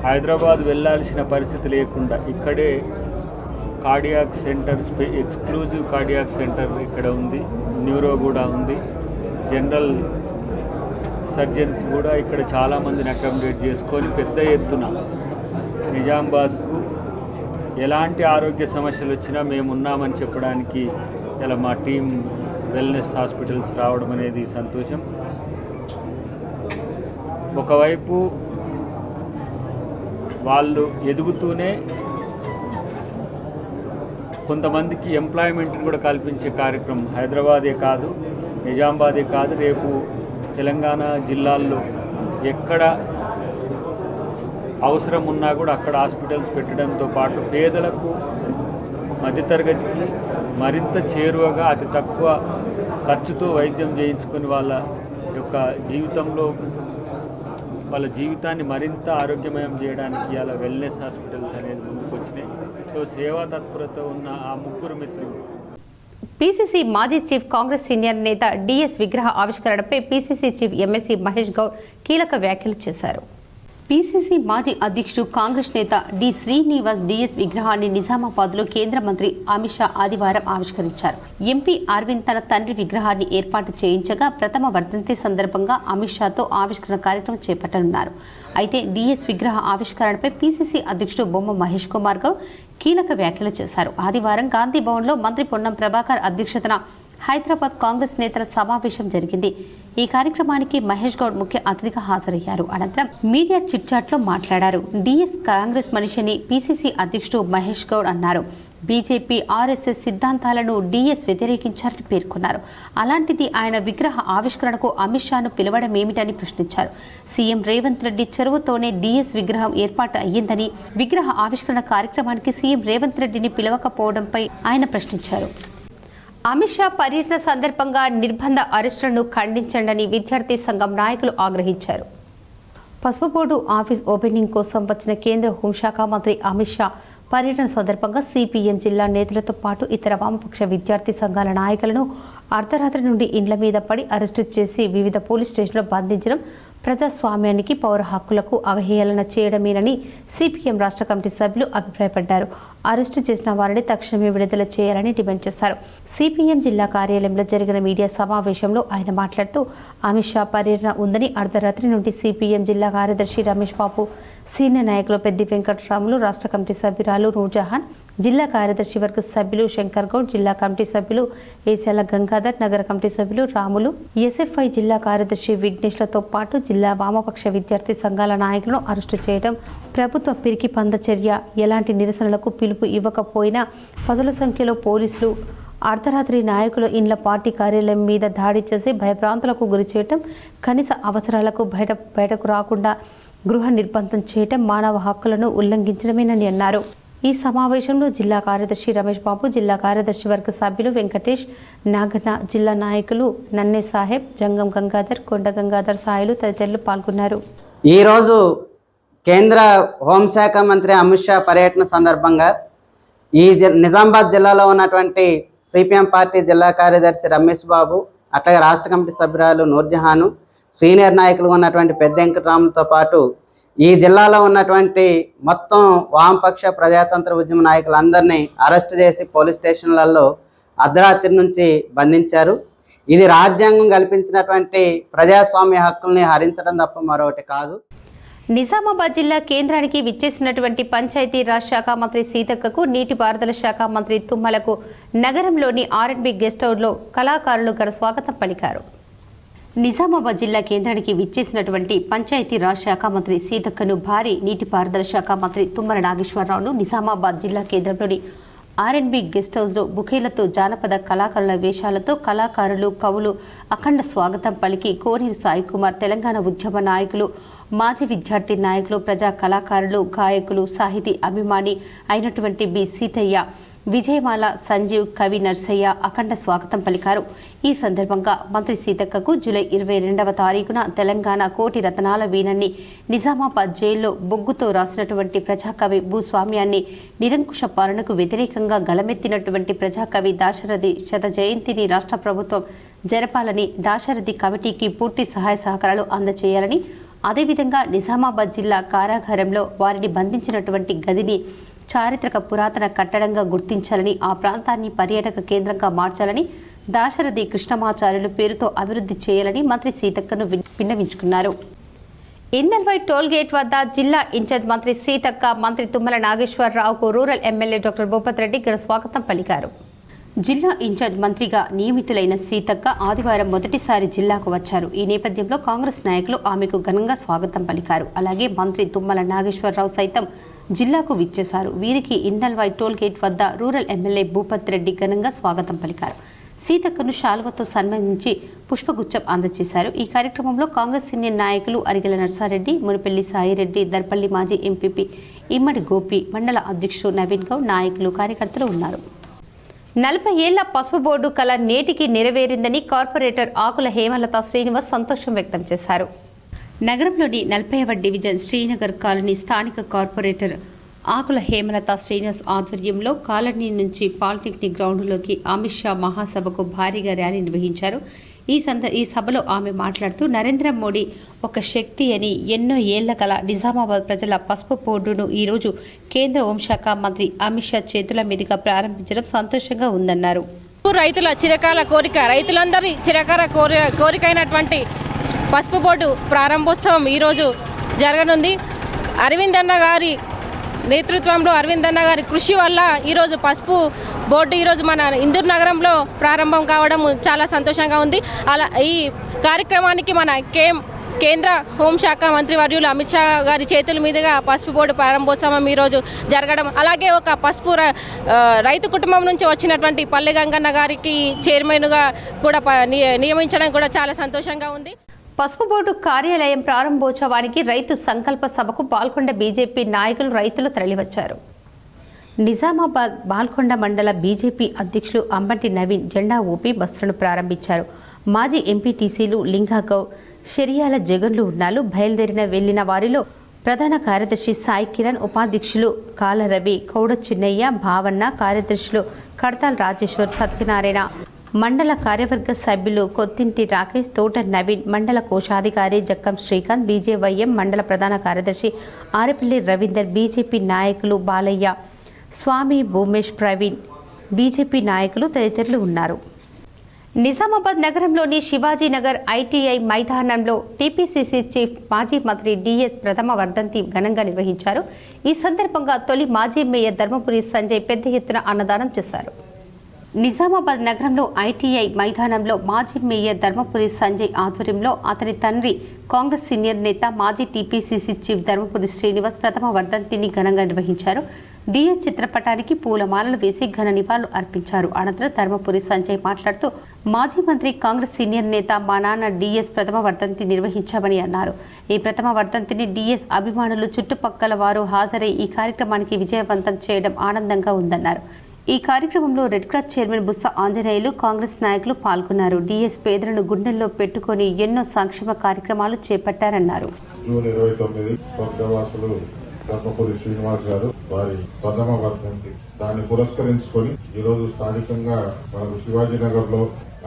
హైదరాబాద్ వెళ్ళాల్సిన పరిస్థితి లేకుండా ఇక్కడే cardiac centre, exclusive cardiac centre ఇక్కడ ఉంది. న్యూరో కూడా ఉంది. జనరల్ సర్జన్స్ కూడా ఇక్కడ చాలామందిని అకామిడేట్ చేసుకొని పెద్ద ఎత్తున నిజామాబాద్కు ఎలాంటి ఆరోగ్య సమస్యలు వచ్చినా మేమున్నామని చెప్పడానికి ఇలా మా టీం వెల్నెస్ హాస్పిటల్స్ రావడం అనేది సంతోషం. ఒకవైపు వాళ్ళు ఎదుగుతూనే కొంతమందికి ఎంప్లాయ్మెంట్ని కూడా కల్పించే కార్యక్రమం హైదరాబాదే కాదు, నిజామాబాదే కాదు, రేపు తెలంగాణ జిల్లాల్లో ఎక్కడ అవసరం ఉన్నా కూడా అక్కడ హాస్పిటల్స్ పెట్టడంతో పాటు పేదలకు, మధ్యతరగతికి మరింత చేరువగా అతి తక్కువ ఖర్చుతో వైద్యం చేయించుకొని వాళ్ళ యొక్క జీవితంలో వాళ్ళ జీవితాన్ని మరింత ఆరోగ్యమయం చేయడానికి అలా వెల్నెస్ హాస్పిటల్స్ అనేది ముందుకు వచ్చినాయి. సో సేవా తత్పరత ఉన్న ఆ ముగ్గురు మిత్రులు. పీసీసీ మాజీ చీఫ్, కాంగ్రెస్ సీనియర్ నేత డిఎస్ విగ్రహ ఆవిష్కరణపై PCC chief MLC Mahesh Goud కీలక వ్యాఖ్యలు చేశారు. పీసీసీ మాజీ అధ్యక్షుడు, కాంగ్రెస్ నేత డి శ్రీనివాస్ డిఎస్ విగ్రహాన్ని నిజామాబాద్లో కేంద్ర మంత్రి అమిత్ షా ఆదివారం ఆవిష్కరించారు. ఎంపీ అరవింద్ తన తండ్రి విగ్రహాన్ని ఏర్పాటు చేయించగా ప్రథమ వర్ధంతి సందర్భంగా అమిత్ షాతో ఆవిష్కరణ కార్యక్రమం చేపట్టనున్నారు. అయితే డిఎస్ విగ్రహ ఆవిష్కరణపై పీసీసీ అధ్యక్షుడు బొమ్మ మహేష్ కుమార్ గౌడ్ కీలక వ్యాఖ్యలు చేశారు. ఆదివారం గాంధీ భవన్లో మంత్రి పొన్నం ప్రభాకర్ అధ్యక్షతన హైదరాబాద్ కాంగ్రెస్ నేతల సమావేశం జరిగింది. ఈ కార్యక్రమానికి మహేష్ గౌడ్ ముఖ్య అతిథిగా హాజరయ్యారు. అనంతరం మీడియా చిట్చాట్లో మాట్లాడారు. డిఎస్ కాంగ్రెస్ మనిషిని పిసిసి అధ్యక్షుడు మహేష్ గౌడ్ అన్నారు. బీజేపీ ఆర్ఎస్ఎస్ సిద్ధాంతాలను డిఎస్ వ్యతిరేకించారని పేర్కొన్నారు. అలాంటిది ఆయన విగ్రహ ఆవిష్కరణకు అమిత్ షాను పిలవడం ఏమిటని ప్రశ్నించారు. సీఎం రేవంత్ రెడ్డి చొరవతోనే డిఎస్ విగ్రహం ఏర్పాటు అయ్యిందని, విగ్రహ ఆవిష్కరణ కార్యక్రమానికి సీఎం రేవంత్ రెడ్డిని పిలవకపోవడంపై ఆయన ప్రశ్నించారు. అమిత్ షా పర్యటన సందర్భంగా నిర్బంధ అరెస్టులను ఖండించండని విద్యార్థి సంఘం నాయకులు ఆగ్రహించారు. పసుపు బోర్డు ఆఫీస్ ఓపెనింగ్ కోసం వచ్చిన కేంద్ర హోంశాఖ మంత్రి అమిత్ షా పర్యటన సందర్భంగా సిపిఎం జిల్లా నేతలతో పాటు ఇతర వామపక్ష విద్యార్థి సంఘాల నాయకులను అర్ధరాత్రి నుండి ఇండ్ల మీద పడి అరెస్టు చేసి వివిధ పోలీస్ స్టేషన్లో బంధించడం ప్రజాస్వామ్యానికి, పౌర హక్కులకు అవహేళన చేయడమేనని సిపిఎం రాష్ట్ర కమిటీ సభ్యులు అభిప్రాయపడ్డారు. అరెస్టు చేసిన వారిని తక్షణమే విడుదల చేయాలని డిమాండ్ చేశారు. సిపిఎం జిల్లా కార్యాలయంలో జరిగిన మీడియా సమావేశంలో ఆయన మాట్లాడుతూ అమిత్ షా పర్యటన ఉందని, అర్ధరాత్రి నుండి సిపిఎం జిల్లా కార్యదర్శి రమేష్ బాబు, సీనియర్ నాయకులు పెద్ది వెంకటరాములు, రాష్ట్ర కమిటీ సభ్యురాలు నూర్జహాన్, జిల్లా కార్యదర్శి వర్గ సభ్యులు శంకర్ గౌడ్, జిల్లా కమిటీ సభ్యులు ఏశాల గంగాధర్, నగర కమిటీ సభ్యులు రాములు, ఎస్ఎఫ్ఐ జిల్లా కార్యదర్శి విఘ్నేష్లతో పాటు జిల్లా వామపక్ష విద్యార్థి సంఘాల నాయకులను అరెస్టు చేయడం ప్రభుత్వ పిరికి పంద చర్య. ఎలాంటి నిరసనలకు పిలుపు ఇవ్వకపోయినా పదుల సంఖ్యలో పోలీసులు అర్ధరాత్రి నాయకుల ఇండ్ల పార్టీ కార్యాలయం మీద దాడి చేసి భయభ్రాంతులకు గురి చేయటం, కనీస అవసరాలకు బయటకు రాకుండా గృహ నిర్బంధం చేయటం మానవ హక్కులను ఉల్లంఘించడమేనని అన్నారు. ఈ సమావేశంలో జిల్లా కార్యదర్శి రమేష్ బాబు, జిల్లా కార్యదర్శి వర్గ సభ్యులు వెంకటేష్, నాగన్న, జిల్లా నాయకులు నన్నే సాహెబ్, జంగం గంగాధర్, కొండ గంగాధర్ సాయిలు తదితరులు పాల్గొన్నారు. ఈరోజు కేంద్ర హోంశాఖ మంత్రి అమిత్ షా పర్యటన సందర్భంగా ఈ నిజామాబాద్ జిల్లాలో ఉన్నటువంటి సిపిఎం పార్టీ జిల్లా కార్యదర్శి రమేష్ బాబు, అట్లాగే రాష్ట్ర కమిటీ సభ్యురాలు నూర్జహాను, సీనియర్ నాయకులు ఉన్నటువంటి పెద్ద వెంకటరాములతో పాటు ఈ జిల్లాలో ఉన్నటువంటి మొత్తం వామపక్ష ప్రజాతంత్ర ఉద్యమ నాయకులందరినీ అరెస్ట్ చేసి పోలీస్ స్టేషన్లలో అర్ధరాత్రి నుంచి బంధించారు. ఇది రాజ్యాంగం కల్పించినటువంటి ప్రజాస్వామ్య హక్కుల్ని హరించడం తప్ప మరొకటి కాదు. నిజామాబాద్ జిల్లా కేంద్రానికి విచ్చేసినటువంటి పంచాయతీరాజ్ శాఖ మంత్రి సీతక్కకు, నీటిపారుదల శాఖ మంత్రి తుమ్మలకు నగరంలోని ఆర్ఎండ్బి గెస్ట్ హౌస్లో కళాకారులు ఘన స్వాగతం పలికారు. నిజామాబాద్ జిల్లా కేంద్రానికి విచ్చేసినటువంటి పంచాయతీరాజ్ శాఖ మంత్రి సీతక్కను భారీ నీటిపారుదల శాఖ మంత్రి తుమ్మల నాగేశ్వరరావును నిజామాబాద్ జిల్లా కేంద్రంలోని ఆర్ఎండ్బి గెస్ట్ హౌస్లో బుకేలతో, జానపద కళాకారుల వేషాలతో కళాకారులు, కవులు అఖండ స్వాగతం పలికి కోనేరు సాయి కుమార్, తెలంగాణ ఉద్యమ నాయకులు, మాజీ విద్యార్థి నాయకులు, ప్రజా కళాకారులు, గాయకులు, సాహితీ అభిమాని అయినటువంటి బి సీతయ్య, విజయమాల, సంజీవ్, కవి నర్సయ్య అఖండ స్వాగతం పలికారు. ఈ సందర్భంగా మంత్రి సీతక్కకు జూలై 22వ తారీఖున తెలంగాణ కోటి రతనాల వీణన్ని నిజామాబాద్ జైల్లో బొగ్గుతో రాసినటువంటి ప్రజాకవి, భూస్వామ్యాన్ని, నిరంకుశ పాలనకు వ్యతిరేకంగా గలమెత్తినటువంటి ప్రజాకవి దాశరథి శత జయంతిని రాష్ట్ర ప్రభుత్వం జరపాలని, దాశరథి కమిటీకి పూర్తి సహాయ సహకారాలు అందజేయాలని, అదేవిధంగా నిజామాబాద్ జిల్లా కారాగారంలో వారిని బంధించినటువంటి గదిని చారిత్రక పురాతన కట్టడంగా గుర్తించాలని, ఆ ప్రాంతాన్ని పర్యాటక కేంద్రంగా మార్చాలని, దాశరథి కృష్ణమాచార్యులు పేరుతో అభివృద్ధి చేయాలని మంత్రి సీతక్కను విన్నవించుకున్నారు. ఇందల్వై టోల్ గేట్ వద్ద జిల్లా ఇన్ఛార్జ్ మంత్రి సీతక్క, మంత్రి తుమ్మల నాగేశ్వరరావుకు rural MLA doctor Bhupath Reddy ఘన స్వాగతం పలికారు. జిల్లా ఇన్ఛార్జ్ మంత్రిగా నియమితులైన సీతక్క ఆదివారం మొదటిసారి జిల్లాకు వచ్చారు. ఈ నేపథ్యంలో కాంగ్రెస్ నాయకులు ఆమెకు ఘనంగా స్వాగతం పలికారు. అలాగే మంత్రి తుమ్మల నాగేశ్వరరావు సైతం జిల్లాకు విచ్చేశారు. వీరికి ఇందల్వై టోల్ గేట్ వద్ద రూరల్ ఎమ్మెల్యే భూపత్ రెడ్డి ఘనంగా స్వాగతం పలికారు. సీతక్కను శాలువతో సన్మానించి పుష్పగుచ్చం అందజేశారు. ఈ కార్యక్రమంలో కాంగ్రెస్ సీనియర్ నాయకులు అరిగెల నర్సారెడ్డి, మునిపెల్లి సాయిరెడ్డి, దర్పల్లి మాజీ ఎంపీపీ ఇమ్మడి గోపి, మండల అధ్యక్షుడు నవీన్ గౌడ్, నాయకులు, కార్యకర్తలు ఉన్నారు. 40 ఏళ్ల పసుపు బోర్డు కళ నేటికి నెరవేరిందని కార్పొరేటర్ ఆకుల హేమలత శ్రీనివాస్ సంతోషం వ్యక్తం చేశారు. నగరంలోని 40వ డివిజన్ శ్రీనగర్ కాలనీ స్థానిక కార్పొరేటర్ ఆకుల హేమలత శ్రీనివాస్ ఆధ్వర్యంలో కాలనీ నుంచి పాలిటెక్నిక్ గ్రౌండ్లోకి అమిత్ షా మహాసభకు భారీగా ర్యాలీ నిర్వహించారు. ఈ సభలో ఆమె మాట్లాడుతూ నరేంద్ర మోడీ ఒక శక్తి అని, ఎన్నో ఏళ్ల కల నిజామాబాద్ ప్రజల పసుపు బోర్డును ఈరోజు కేంద్ర హోంశాఖ మంత్రి అమిత్ షా చేతుల మీదుగా ప్రారంభించడం సంతోషంగా ఉందన్నారు. రైతుల చిరకాల కోరిక, రైతులందరి చిరకాల కోరికైనటువంటి పసుపు బోర్డు ప్రారంభోత్సవం ఈరోజు జరగనుంది. అరవింద్ అన్న గారి నేతృత్వంలో అరవింద్ అన్న గారి కృషి వల్ల ఈరోజు పసుపు బోర్డు ఈరోజు మన ఇందూరు నగరంలో ప్రారంభం కావడం చాలా సంతోషంగా ఉంది. అలా ఈ కార్యక్రమానికి మన కేంద్ర హోంశాఖ మంత్రి వర్యులు అమిత్ షా గారి చేతుల మీదుగా పసుపు బోర్డు ప్రారంభోత్సవం ఈరోజు జరగడం, అలాగే ఒక పసుపు రైతు కుటుంబం నుంచి వచ్చినటువంటి పల్లె గంగన్న గారికి చైర్మన్గా కూడా నియమించడం కూడా చాలా సంతోషంగా ఉంది. పసుపు బోర్డు కార్యాలయం ప్రారంభోత్సవానికి రైతు సంకల్ప సభకు బాల్కొండ బీజేపీ నాయకులు రైతులు తరలివచ్చారు. నిజామాబాద్ బాల్కొండ మండల బీజేపీ అధ్యక్షులు అంబటి నవీన్ జెండా ఊపి బస్సులను ప్రారంభించారు. మాజీ ఎంపీటీసీలు లింగాగౌడ్, షెరియాల జగన్లు ఉన్నాలు బయలుదేరిన వెళ్లిన వారిలో ప్రధాన కార్యదర్శి సాయి కిరణ్, ఉపాధ్యక్షులు కాల రవి, కౌడ చిన్నయ్య, భావన్న, కార్యదర్శులు కడతాల్ రాజేశ్వర్, సత్యనారాయణ, మండల కార్యవర్గ సభ్యులు కొత్తింటి రాకేష్, తోట నవీన్, మండల కోశాధికారి జక్కం శ్రీకాంత్, బీజేవైఎం మండల ప్రధాన కార్యదర్శి ఆరెపల్లి రవీందర్, బీజేపీ నాయకులు బాలయ్య, స్వామి, భూమేష్, ప్రవీణ్, బీజేపీ నాయకులు తదితరులు ఉన్నారు. నిజామాబాద్ నగరంలోని శివాజీనగర్ ఐటీఐ మైదానంలో టీపీసీసీ చీఫ్ మాజీ మంత్రి డిఎస్ ప్రథమ వర్ధంతి ఘనంగా నిర్వహించారు. ఈ సందర్భంగా తొలి మాజీ మేయర్ ధర్మపురి సంజయ్ పెద్ద ఎత్తున అన్నదానం చేశారు. నిజామాబాద్ నగరంలో ఐటీఐ మైదానంలో మాజీ మేయర్ ధర్మపురి సంజయ్ ఆధ్వర్యంలో అతని తండ్రి కాంగ్రెస్ సీనియర్ నేత మాజీ టీపీసీసీ చీఫ్ ధర్మపురి శ్రీనివాస్ ప్రథమ వర్ధంతిని ఘనంగా నిర్వహించారు. డిఎస్ చిత్రపటానికి పూలమాలలు వేసి ఘన నివాళులు అర్పించారు. అనంతరం ధర్మపురి సంజయ్ మాట్లాడుతూ మాజీ మంత్రి కాంగ్రెస్ సీనియర్ నేత మా నాన్న డిఎస్ ప్రథమ వర్ధంతి నిర్వహించామని అన్నారు. ఈ ప్రథమ వర్ధంతిని డిఎస్ అభిమానులు, చుట్టుపక్కల వారు హాజరై ఈ కార్యక్రమానికి విజయవంతం చేయడం ఆనందంగా ఉందన్నారు. ఈ కార్యక్రమంలో red cross chairman బుస్స Anjaneyulu, Congress నాయకులు పాల్గొన్నారు. డిఎస్ పేదలను గుండెల్లో పెట్టుకుని ఎన్నో సంక్షేమ కార్యక్రమాలు చేపట్టారన్నారు. జూన్ 29 స్వర్గవాసులు ధర్మపురి శ్రీనివాస్ గారు వారి ప్రథమ వర్ధంతి, దాన్ని పురస్కరించుకొని ఈ రోజు స్థానికంగా మనకు శివాజీనగర్ లో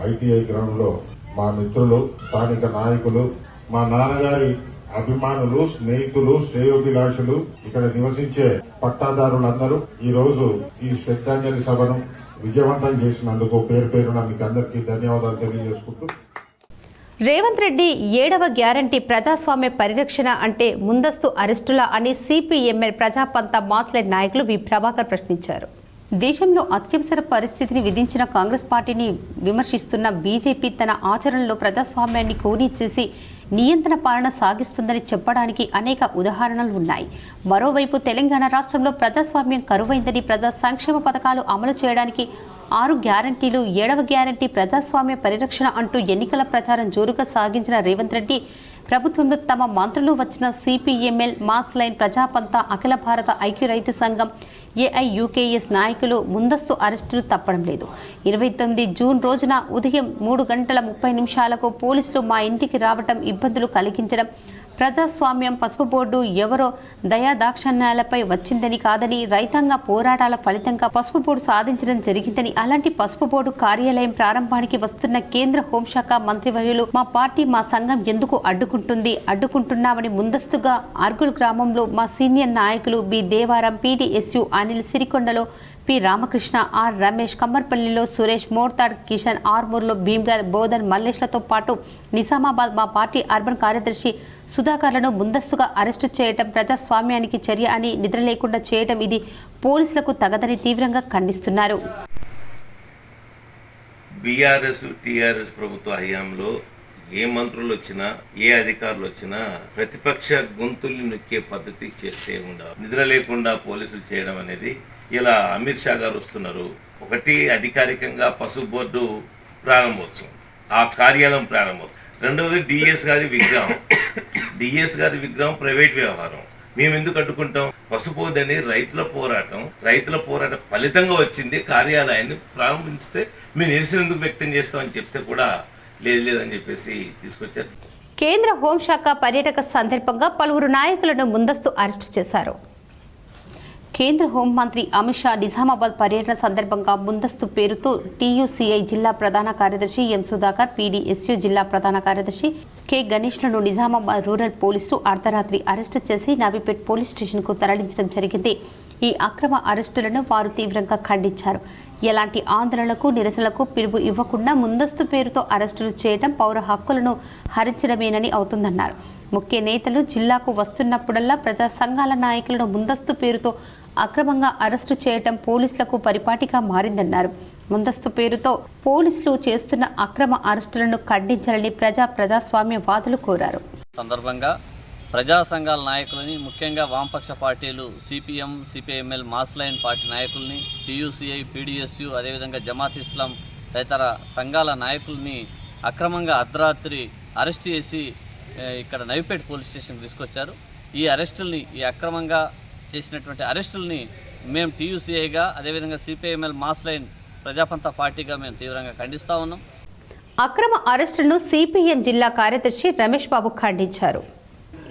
ఐటీఐ గ్రౌండ్ లో మా మిత్రులు, స్థానిక నాయకులు, మా నాన్నగారి అభిమానులు, స్నేహితులు, శ్రేయోభిలాషులు, ఇక్కడ నివసించే పట్టాదారులందరూ ఈ రోజు ఈ శ్రద్ధాంజలి సభను విజయవంతం చేసినందుకు పేరు పేరున మీకు అందరికీ ధన్యవాదాలు తెలియజేసుకుంటూ, రేవంత్ రెడ్డి 7వ గ్యారంటీ ప్రజాస్వామ్య పరిరక్షణ అంటే ముందస్తు అరెస్టులా అని సిపిఎంఎల్ ప్రజాపంత మాస్లైన్ నాయకులు వి ప్రభాకర్ ప్రశ్నించారు. దేశంలో అత్యవసర పరిస్థితిని విధించిన కాంగ్రెస్ పార్టీని విమర్శిస్తున్న బీజేపీ తన ఆచరణలో ప్రజాస్వామ్యాన్ని కూనీ చేసి నియంత్రణ పాలన సాగిస్తుందని చెప్పడానికి అనేక ఉదాహరణలు ఉన్నాయి. మరోవైపు తెలంగాణ రాష్ట్రంలో ప్రజాస్వామ్యం కరువైందని, ప్రజా సంక్షేమ పథకాలు అమలు చేయడానికి 6 గ్యారంటీలు, 7వ గ్యారంటీ ప్రజాస్వామ్య పరిరక్షణ అంటూ ఎన్నికల ప్రచారం జోరుగా సాగించిన రేవంత్ రెడ్డి ప్రభుత్వంలో తమ మంత్రులు వచ్చిన సిపిఎంఎల్, మాస్ లైన్, ప్రజాపంత, అఖిల భారత ఐక్య రైతు సంఘం, ఏఐయుకేఎస్ నాయకులు ముందస్తు అరెస్టులు తప్పడం లేదు. 29 జూన్ రోజున ఉదయం 3:30 పోలీసులు మా ఇంటికి రావటం, ఇబ్బందులు కలిగించడం, ప్రజాస్వామ్యం పసుపు బోర్డు ఎవరో దయాదాక్షణ్యాలపై వచ్చిందని కాదని, రైతాంగ పోరాటాల ఫలితంగా పసుపు బోర్డు సాధించడం జరిగిందని, అలాంటి పసుపు బోర్డు కార్యాలయం ప్రారంభానికి వస్తున్న కేంద్ర హోంశాఖ మంత్రివర్యులు మా పార్టీ, మా సంఘం ఎందుకు అడ్డుకుంటున్నామని ముందస్తుగా అర్గుల్ గ్రామంలో మా సీనియర్ నాయకులు బి దేవారం, పిడిఎస్యు అనిల్, సిరికొండలో పి రామకృష్ణ, ఆర్ రమేష్, కమ్మర్పల్లిలో సురేష్, మోర్తాడ్ కిషన్, ఆర్మూర్లో భీమ్గర్, బోధన్, మల్లేష్లతో పాటు నిజామాబాద్ మా పార్టీ అర్బన్ కార్యదర్శి సుధాకర్లను ముందస్తుగా అరెస్టు చేయటం ప్రజాస్వామ్యానికి చర్య అని, నిద్ర లేకుండా చేయటం ఇది పోలీసులకు తగదని తీవ్రంగా ఖండిస్తున్నారు. బీఆర్ఎస్ టీఆర్ఎస్ ప్రభుత్వ హయాంలో ఏ మంత్రులు వచ్చినా, ఏ అధికారులు వచ్చినా ప్రతిపక్ష గొంతుల్ని నొక్కే పద్ధతి చేస్తే నిద్ర లేకుండా పోలీసులు చేయడం అనేది, ఇలా అమిత్ షా గారు వస్తున్నారు. ఒకటి అధికారికంగా పసుపు బోర్డు ప్రారంభోత్సవం, ఆ కార్యాలయం ప్రారంభోత్సవం. రెండవది డిఎస్ గారి విగ్రహం ప్రైవేట్ వ్యవహారం. మేము ఎందుకు అడ్డుకుంటాం? పసుపు బోర్డు అనేది రైతుల పోరాట ఫలితంగా వచ్చింది. కార్యాలయాన్ని ప్రారంభిస్తే మేము నిరసన ఎందుకు వ్యక్తం చేస్తామని చెప్తే కూడా లేదని చెప్పేసి తీసుకొచ్చారు. కేంద్ర హోంశాఖ పర్యటన సందర్భంగా పలువురు నాయకులను ముందస్తు అరెస్టు చేశారు. కేంద్ర హోంమంత్రి అమిత్ షా నిజామాబాద్ పర్యటన సందర్భంగా ముందస్తు పేరుతో టీయూసీఐ జిల్లా ప్రధాన కార్యదర్శి ఎం సుధాకర్, పీడీఎస్యు జిల్లా ప్రధాన కార్యదర్శి కె గణేష్లను నిజామాబాద్ రూరల్ పోలీసులు అర్ధరాత్రి అరెస్టు చేసి నవీపేట్ పోలీస్ స్టేషన్కు తరలించడం జరిగింది. ఈ అక్రమ అరెస్టులను వారు తీవ్రంగా ఖండించారు. ఎలాంటి ఆందోళనలకు నిరసనలకు పిలుపు ఇవ్వకుండా ముందస్తు పేరుతో అరెస్టులు చేయడం పౌర హక్కులను హరించడమేనని అవుతుందన్నారు. ముఖ్య నేతలు జిల్లాకు వస్తున్నప్పుడల్లా ప్రజా సంఘాల నాయకులను ముందస్తు పేరుతో అక్రమంగా అరెస్టు చేయడం పోలీసులకు పరిపాటిగా మారిందన్నారు. ముందస్తు పేరుతో పోలీసులు చేస్తున్న అక్రమ అరెస్టులను ఖండించాలని ప్రజాస్వామ్యవాదులు కోరారు. సందర్భంగా ప్రజా సంఘాల నాయకులని, ముఖ్యంగా వామపక్ష పార్టీలు CPM, CPIML, mass line party నాయకుల్ని, టీయూసీఐ, పీడీఎస్యు, అదేవిధంగా జమాత్ ఇస్లాం తదితర సంఘాల నాయకుల్ని అక్రమంగా అర్ధరాత్రి అరెస్ట్ చేసి ఇక్కడ నవిపేట పోలీస్ స్టేషన్ తీసుకొచ్చారు. ఈ అక్రమంగా చేసినటువంటి అరెస్టుల్ని మేము టీయూసీఐగా, అదేవిధంగా సిపిఐఎంఎల్, మాస్ లైన్ ప్రజాపంత పార్టీగా మేము తీవ్రంగా ఖండిస్తూ ఉన్నాం. అక్రమ అరెస్టులను సిపిఎం జిల్లా కార్యదర్శి రమేష్ బాబు ఖండించారు.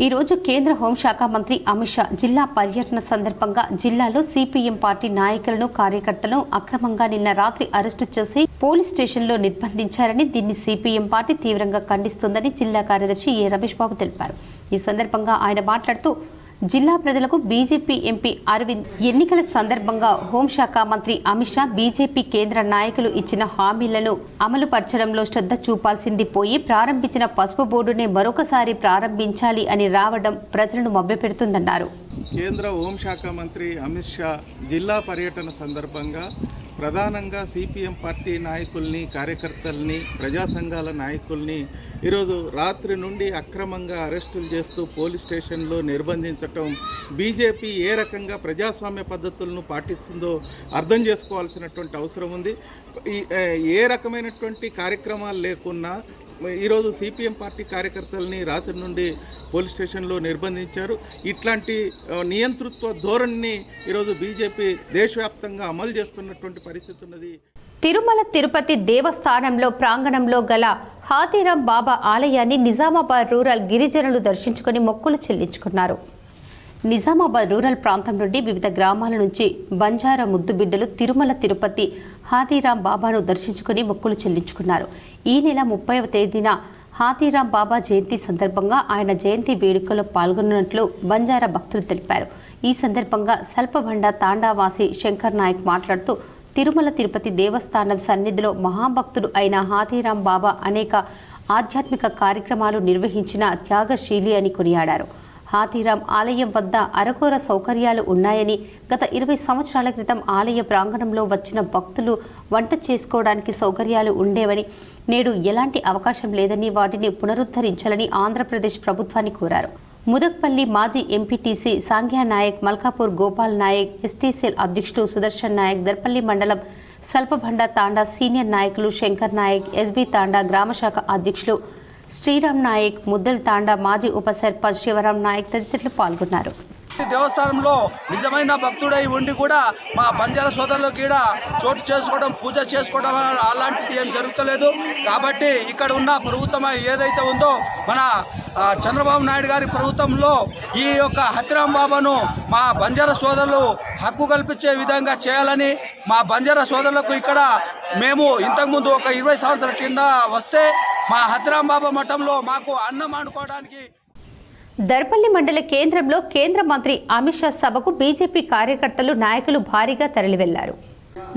ఈరోజు కేంద్ర హోంశాఖ మంత్రి అమిత్ షా జిల్లా పర్యటన సందర్భంగా జిల్లాలో సిపిఎం పార్టీ నాయకులను, కార్యకర్తలను అక్రమంగా నిన్న రాత్రి అరెస్టు చేసి పోలీస్ స్టేషన్లో నిర్బంధించారని, దీన్ని సిపిఎం పార్టీ తీవ్రంగా ఖండిస్తోందని జిల్లా కార్యదర్శి ఏ రమేష్ బాబు తెలిపారు. ఈ సందర్భంగా ఆయన మాట్లాడుతూ జిల్లా ప్రజలకు బీజేపీ ఎంపీ అరవింద్ ఎన్నికల సందర్భంగా హోంశాఖ మంత్రి అమిత్ షా బీజేపీ కేంద్ర నాయకులు ఇచ్చిన హామీలను అమలు పరచడంలో శ్రద్ధ చూపాల్సింది పోయి ప్రారంభించిన పసుపు బోర్డునే మరొకసారి ప్రారంభించాలి అని రావడం ప్రజలను మభ్యపెడుతుందన్నారు. కేంద్ర హోంశాఖ మంత్రి అమిత్ షా జిల్లా పర్యటన సందర్భంగా ప్రధానంగా సిపిఎం పార్టీ నాయకుల్ని, కార్యకర్తల్ని, ప్రజా సంఘాల నాయకుల్ని ఈరోజు రాత్రి నుండి అక్రమంగా అరెస్టులు చేస్తూ పోలీస్ స్టేషన్లో నిర్బంధించటం బీజేపీ ఏ రకంగా ప్రజాస్వామ్య పద్ధతులను పాటిస్తుందో అర్థం చేసుకోవాల్సినటువంటి అవసరం ఉంది. ఏ రకమైనటువంటి కార్యక్రమాలు లేకున్నా ఈరోజు సిపిఎం పార్టీ కార్యకర్తలని రాత్రి నుండి పోలీస్ స్టేషన్లో నిర్బంధించారు. ఇట్లాంటి నియంతృత్వ ధోరణిని ఈరోజు బీజేపీ దేశవ్యాప్తంగా అమలు చేస్తున్నటువంటి పరిస్థితి ఉన్నది. తిరుమల తిరుపతి దేవస్థానంలో ప్రాంగణంలో గల హాతీరాం బాబా ఆలయాన్ని నిజామాబాద్ రూరల్ గిరిజనులు దర్శించుకుని మొక్కులు చెల్లించుకున్నారు. నిజామాబాద్ రూరల్ ప్రాంతం నుండి వివిధ గ్రామాల నుంచి బంజారా ముద్దు బిడ్డలు తిరుమల తిరుపతి హాతీరాం బాబాను దర్శించుకుని మొక్కులు చెల్లించుకున్నారు. ఈ నెల 30వ తేదీన హాతీరాం బాబా జయంతి సందర్భంగా ఆయన జయంతి వేడుకలో పాల్గొన్నట్లు బంజారా భక్తులు తెలిపారు. ఈ సందర్భంగా సల్పబండ తాండావాసి శంకర్ నాయక్ మాట్లాడుతూ తిరుమల తిరుపతి దేవస్థానం సన్నిధిలో మహాభక్తుడు అయిన హాతీరాం బాబా అనేక ఆధ్యాత్మిక కార్యక్రమాలు నిర్వహించిన త్యాగశీలి అని కొనియాడారు. హాతీరాం ఆలయం వద్ద అరకొర సౌకర్యాలు ఉన్నాయని, గత 20 సంవత్సరాల క్రితం ఆలయ ప్రాంగణంలో వచ్చిన భక్తులు వంట చేసుకోవడానికి సౌకర్యాలు ఉండేవని, నేడు ఎలాంటి అవకాశం లేదని వాటిని పునరుద్ధరించాలని ఆంధ్రప్రదేశ్ ప్రభుత్వాన్ని కోరారు. ముదక్పల్లి మాజీ ఎంపీటీసీ సాంఘ్య నాయక్, మల్కాపూర్ గోపాల్ నాయక్, ఎస్టీసెల్ అధ్యక్షుడు సుదర్శన్ నాయక్, దర్పల్లి మండలం సల్పబండ తాండా సీనియర్ నాయకులు శంకర్ నాయక్, ఎస్బీ తాండా గ్రామశాఖ అధ్యక్షులు శ్రీరామ్ నాయక్, ముద్దల్ తాండా మాజీ ఉప సర్పంచ్ శివరాం నాయక్ తదితరులు పాల్గొన్నారు. దేవస్థానంలో నిజమైన భక్తుడై ఉండి కూడా మా బంజారా సోదరులకు కూడా చోటు చేసుకోవడం, పూజ చేసుకోవడం అలాంటిది ఏం జరుగుతలేదు. కాబట్టి ఇక్కడ ఉన్న ప్రభుత్వం ఏదైతే ఉందో మన చంద్రబాబు నాయుడు గారి ప్రభుత్వంలో ఈ యొక్క హాతీరాం బాబాను మా బంజారా సోదరులు హక్కు కల్పించే విధంగా చేయాలని, మా బంజారా సోదరులకు ఇక్కడ మేము ఇంతకుముందు ఒక 20 సంవత్సరాల కింద వస్తే మా హాతీరాం బాబా మఠంలో మాకు అన్నం వండుకోవడానికి. దర్పల్లి మండల కేంద్రంలో కేంద్ర మంత్రి అమిత్ షా సభకు బీజేపీ కార్యకర్తలు, నాయకులు భారీగా తరలివెళ్లారు.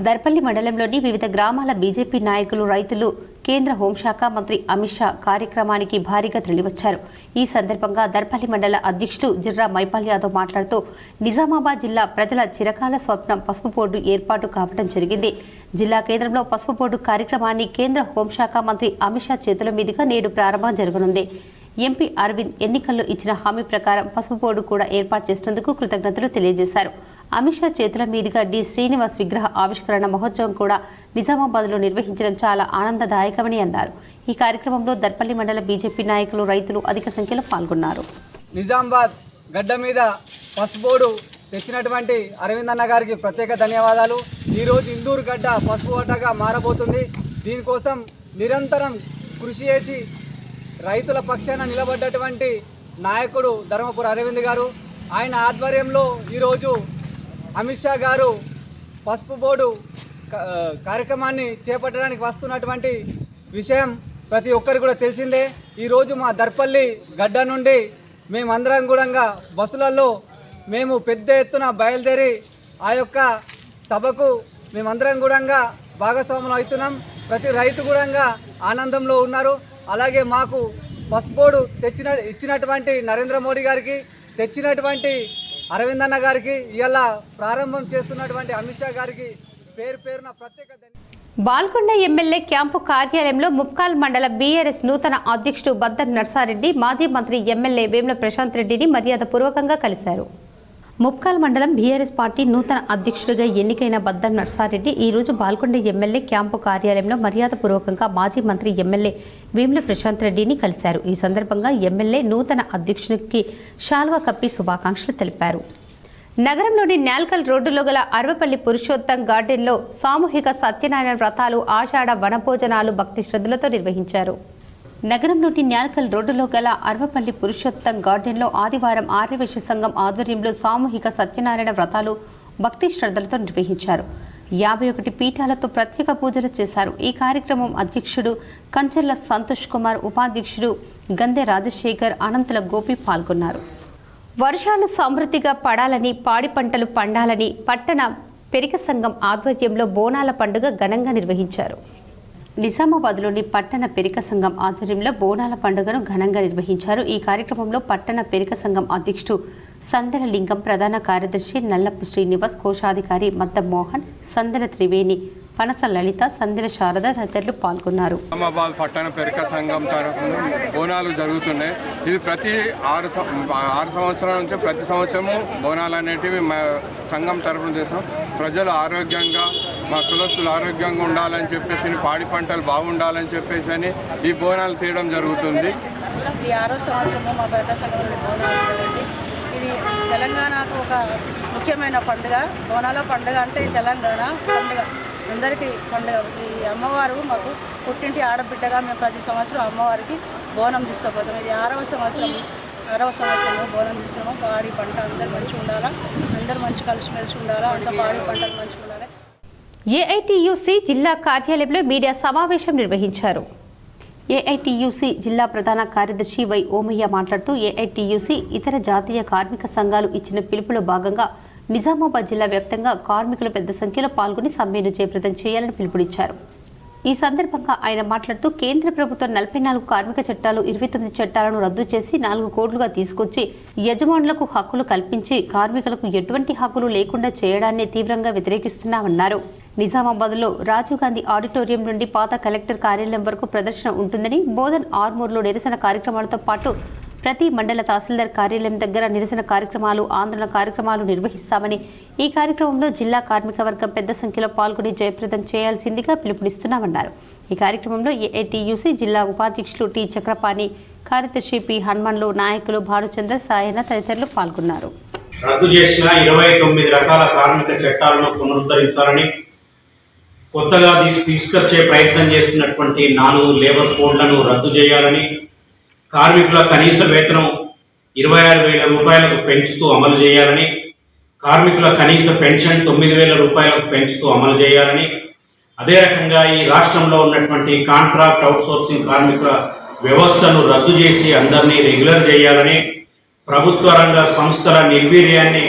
దర్పల్లి మండలంలోని వివిధ గ్రామాల బీజేపీ నాయకులు, రైతులు కేంద్ర హోంశాఖ మంత్రి అమిత్ షా కార్యక్రమానికి భారీగా తరలివచ్చారు. ఈ సందర్భంగా దర్పల్లి మండల అధ్యక్షుడు జిర్రా మైపాల్ యాదవ్ మాట్లాడుతూ నిజామాబాద్ జిల్లా ప్రజల చిరకాల స్వప్నం పసుపు బోర్డు ఏర్పాటు కావడం జరిగింది. జిల్లా కేంద్రంలో పసుపు బోర్డు కార్యక్రమాన్ని కేంద్ర హోంశాఖ మంత్రి అమిత్ షా చేతుల మీదుగా నేడు ప్రారంభం జరగనుంది. ఎంపీ అరవింద్ ఎన్నికల్లో ఇచ్చిన హామీ ప్రకారం పసుపు బోర్డు కూడా ఏర్పాటు చేసినందుకు కృతజ్ఞతలు తెలియజేశారు. అమిత్ షా చేతుల మీదుగా డి శ్రీనివాస్ విగ్రహ ఆవిష్కరణ మహోత్సవం కూడా నిజామాబాద్లో నిర్వహించడం చాలా ఆనందదాయకమని అన్నారు. ఈ కార్యక్రమంలో దర్పల్లి మండల బీజేపీ నాయకులు, రైతులు అధిక సంఖ్యలో పాల్గొన్నారు. నిజామాబాద్ గడ్డ మీద పసుపు బోర్డు తెచ్చినటువంటి అరవింద్ అన్న గారికి ప్రత్యేక ధన్యవాదాలు. ఈరోజు ఇందూరు గడ్డ పసుపు గడ్డగా మారబోతుంది. దీనికోసం నిరంతరం కృషి చేసి రైతుల పక్షాన నిలబడ్డటువంటి నాయకుడు ధర్మపురి అరవింద్ గారు, ఆయన ఆధ్వర్యంలో ఈరోజు అమిత్ షా గారు పసుపు బోర్డు కార్యక్రమాన్ని చేపట్టడానికి వస్తున్నటువంటి విషయం ప్రతి ఒక్కరికి కూడా తెలిసిందే. ఈరోజు మా దర్పల్లి గడ్డ నుండి మేమందరం కూడా బస్సులలో మేము పెద్ద ఎత్తున బయలుదేరి ఆ యొక్క సభకు మేమందరం కూడా భాగస్వాములు అవుతున్నాం. ప్రతి రైతు కూడా ఆనందంలో ఉన్నారు. అలాగే మాకు పసుపోడు ఇచ్చినటువంటి నరేంద్ర మోడీ గారికి, తెచ్చినటువంటి అరవింద్ అన్న గారికి, ఇలా ప్రారంభం చేస్తున్నటువంటి అమిత్ షా గారికి పేరు పేరున ప్రత్యేక బాల్కొండ ఎమ్మెల్యే క్యాంపు కార్యాలయంలో ముప్కాల్ మండల బీఆర్ఎస్ నూతన అధ్యక్షుడు బద్దర్ నర్సారెడ్డి మాజీ మంత్రి ఎమ్మెల్యే వేముల ప్రశాంత్ రెడ్డిని మర్యాదపూర్వకంగా కలిశారు. ముప్కాల్ మండలం బీఆర్ఎస్ పార్టీ నూతన అధ్యక్షుడిగా ఎన్నికైన బద్దర్ నర్సారెడ్డి ఈరోజు బాల్కొండ ఎమ్మెల్యే క్యాంపు కార్యాలయంలో మర్యాదపూర్వకంగా మాజీ మంత్రి ఎమ్మెల్యే వేముల ప్రశాంత్ రెడ్డిని కలిశారు. ఈ సందర్భంగా ఎమ్మెల్యే నూతన అధ్యక్షునికి శాల్వా కప్పి శుభాకాంక్షలు తెలిపారు. నగరంలోని న్యాల్కల్ రోడ్డులో గల అరవపల్లి పురుషోత్తం గార్డెన్లో సామూహిక సత్యనారాయణ వ్రతాలు, ఆషాఢ వనభోజనాలు భక్తి శ్రద్ధలతో నిర్వహించారు. నగరంలోని న్యాల్కల్ రోడ్డులో గల అరవపల్లి పురుషోత్తం గార్డెన్లో ఆదివారం ఆర్యవైశ్య సంఘం ఆధ్వర్యంలో సామూహిక సత్యనారాయణ వ్రతాలు భక్తి శ్రద్ధలతో నిర్వహించారు. 51 పీఠాలతో ప్రత్యేక పూజలు చేశారు. ఈ కార్యక్రమం అధ్యక్షుడు కంచర్ల సంతోష్ కుమార్, ఉపాధ్యక్షుడు గందె రాజశేఖర్, అనంతుల గోపి పాల్గొన్నారు. వర్షాలు సమృద్ధిగా పడాలని, పాడి పంటలు పండాలని పట్టణ పెరిక సంఘం ఆధ్వర్యంలో బోనాల పండుగ ఘనంగా నిర్వహించారు. నిజామాబాద్లోని పట్టణ పెరిక సంఘం ఆధ్వర్యంలో బోనాల పండుగను ఘనంగా నిర్వహించారు. ఈ కార్యక్రమంలో పట్టణ పెరిక సంఘం అధ్యక్షుడు సందెల లింగం, ప్రధాన కార్యదర్శి నల్లపు శ్రీనివాస్, కోశాధికారి మద్ద మోహన్, సందెల త్రివేణి, పనస లలిత, సందెల శారద తదితరులు పాల్గొన్నారు. నిజామాబాద్ పట్టణ పెరిక సంఘం తరఫున బోనాలు జరుగుతున్నాయి. ఇది ప్రతి 6 సంవత్సరాల నుంచి ప్రతి సంవత్సరము బోనాలు అనేటివి సంఘం తరఫున చేస్తాం. ప్రజలు ఆరోగ్యంగా, మా కులస్తులు ఆరోగ్యంగా ఉండాలని చెప్పేసి, పాడి పంటలు బాగుండాలని చెప్పేసి అని ఈ బోనాలు తీయడం జరుగుతుంది. ఈ 6వ సంవత్సరము మా పెరిక సంఘంలో బోనాలు జరుగుతుంది. ఇది తెలంగాణకు ఒక ముఖ్యమైన పండుగ. బోనాల పండుగ అంటే తెలంగాణ పండుగ, అందరికీ పండుగ. ఈ అమ్మవారు మాకు పుట్టింటి ఆడబిడ్డగా మేము ప్రతి సంవత్సరం అమ్మవారికి బోనం తీసుకుపోతాం. ఇది 6వ సంవత్సరము బోనం తీసుకున్నాము. పాడి పంట అందరు మంచిగా ఉండాలా, అందరు మంచి కలిసిమెలిసి ఉండాలా, అంత పాడి పంటలు మంచిగా ఉండాలి. ఏఐటియుసి జిల్లా కార్యాలయంలో మీడియా సమావేశం నిర్వహించారు. ఏఐటియుసి జిల్లా ప్రధాన కార్యదర్శి వై ఓమయ్య మాట్లాడుతూ ఏఐటియుసి ఇతర జాతీయ కార్మిక సంఘాలు ఇచ్చిన పిలుపులో భాగంగా నిజామాబాద్ జిల్లా వ్యాప్తంగా కార్మికులు పెద్ద సంఖ్యలో పాల్గొని సమ్మెను జయప్రదం చేయాలని పిలుపునిచ్చారు. ఈ సందర్భంగా ఆయన మాట్లాడుతూ కేంద్ర ప్రభుత్వం 44 కార్మిక చట్టాలు, 29 చట్టాలను రద్దు చేసి 4 కోట్లుగా తీసుకొచ్చి యజమానులకు హక్కులు కల్పించి కార్మికులకు ఎటువంటి హక్కులు లేకుండా చేయడాన్ని తీవ్రంగా వ్యతిరేకిస్తున్నామన్నారు. నిజామాబాద్లో రాజీవ్ గాంధీ ఆడిటోరియం నుండి పాత కలెక్టర్ కార్యాలయం వరకు ప్రదర్శన ఉంటుందని, బోధన్ ఆర్మూర్లో నిరసన కార్యక్రమాలతో పాటు ప్రతి మండల తహసీల్దార్ కార్యాలయం దగ్గర నిరసన కార్యక్రమాలు, ఆందోళన కార్యక్రమాలు నిర్వహిస్తామని, ఈ కార్యక్రమంలో జిల్లా కార్మిక వర్గం పెద్ద సంఖ్యలో పాల్గొని జయప్రదం చేయాల్సిందిగా పిలుపునిస్తున్నామన్నారు. ఈ కార్యక్రమంలో ఏఐటియుసి జిల్లా ఉపాధ్యక్షులు టి చక్రపాణి, కార్యదర్శి పి హనుమన్లు, నాయకులు భానుచంద్ర, సాయన తదితరులు పాల్గొన్నారు. రద్దు చేసిన 29 రకాల కార్మిక చట్టాలను పునరుద్ధరించాలని, కొత్తగా తీసుకొచ్చే ప్రయత్నం చేస్తున్నటువంటి 4 లేబర్ కోడ్లను రద్దు చేయాలని, కార్మికుల కనీస వేతనం 26,000 రూపాయలకు పెంచుతూ అమలు చేయాలని, కార్మికుల కనీస పెన్షన్ 9,000 రూపాయలకు పెంచుతూ అమలు చేయాలని, అదే రకంగా ఈ రాష్ట్రంలో ఉన్నటువంటి కాంట్రాక్ట్ అవుట్సోర్సింగ్ కార్మికుల వ్యవస్థను రద్దు చేసి అందరినీ రెగ్యులర్ చేయాలని, ప్రభుత్వ రంగ సంస్థల నిర్వీర్యాన్ని